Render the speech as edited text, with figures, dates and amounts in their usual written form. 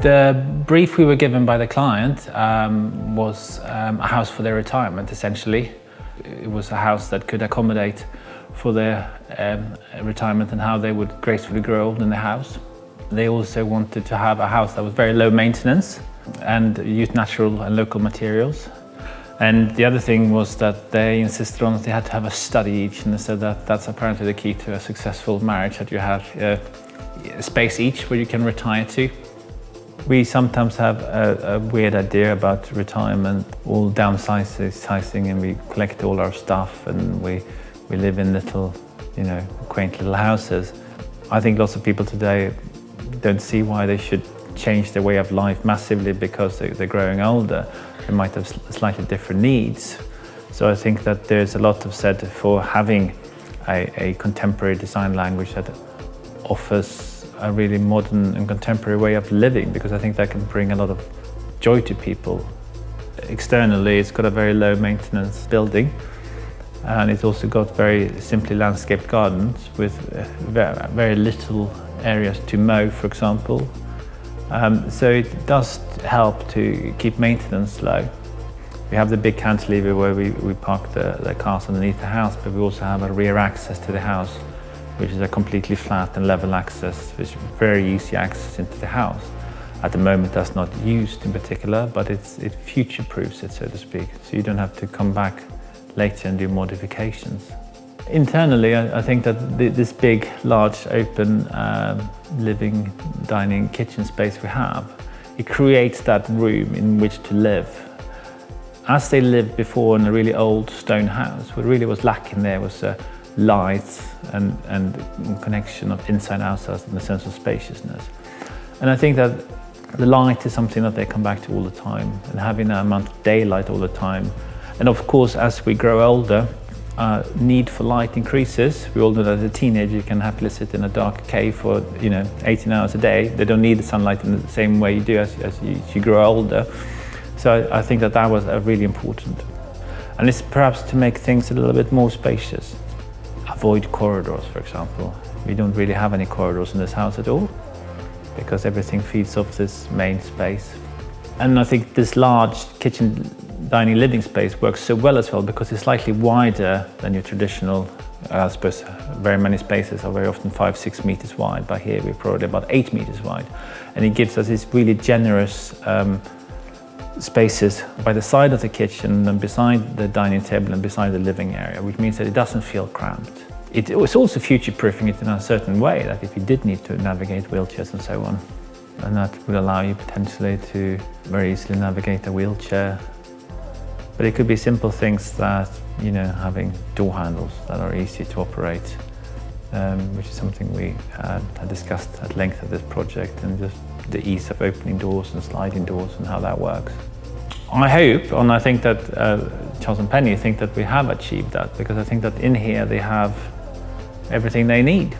The brief we were given by the client was a house for their retirement, essentially. It was a house that could accommodate for their retirement and how they would gracefully grow old in the house. They also wanted to have a house that was very low maintenance and used natural and local materials. And the other thing was that they insisted on that they had to have a study each, and they said that that's apparently the key to a successful marriage, that you have a space each where you can retire to. We sometimes have a weird idea about retirement, all downsizing, and we collect all our stuff and we live in little, quaint little houses. I think lots of people today don't see why they should change their way of life massively because they're growing older. They might have slightly different needs. So I think that there's a lot of said for having a contemporary design language that offers a really modern and contemporary way of living, because I think that can bring a lot of joy to people. Externally, it's got a very low maintenance building, and it's also got very simply landscaped gardens with very little areas to mow, for example. So it does help to keep maintenance low. We have the big cantilever where we park the cars underneath the house, but we also have a rear access to the house, which is a completely flat and level access, which is very easy access into the house. At the moment that's not used in particular, but it future-proofs it, so to speak, so you don't have to come back later and do modifications. Internally, I think that this big, large, open living, dining, kitchen space we have, it creates that room in which to live. As they lived before in a really old stone house, what really was lacking there was light and connection of inside and outside in the sense of spaciousness. And I think that the light is something that they come back to all the time, and having that amount of daylight all the time. And of course, as we grow older, need for light increases. We all know that as a teenager can happily sit in a dark cave for 18 hours a day. They don't need the sunlight in the same way you do as you grow older. So I think that was really important. And it's perhaps to make things a little bit more spacious. Avoid corridors, for example. We don't really have any corridors in this house at all, because everything feeds off this main space. And I think this large kitchen, dining, living space works so well as well because it's slightly wider than your traditional, I suppose very many spaces are very often 5-6 meters wide, but here we're probably about 8 meters wide. And it gives us these really generous spaces by the side of the kitchen and beside the dining table and beside the living area, which means that it doesn't feel cramped. It was also future-proofing it in a certain way, that if you did need to navigate wheelchairs and so on, and that would allow you potentially to very easily navigate a wheelchair. But it could be simple things that, having door handles that are easy to operate, which is something we had discussed at length at this project, and just the ease of opening doors and sliding doors and how that works. I hope, and I think that Charles & Penny think that we have achieved that, because I think that in here they have everything they need.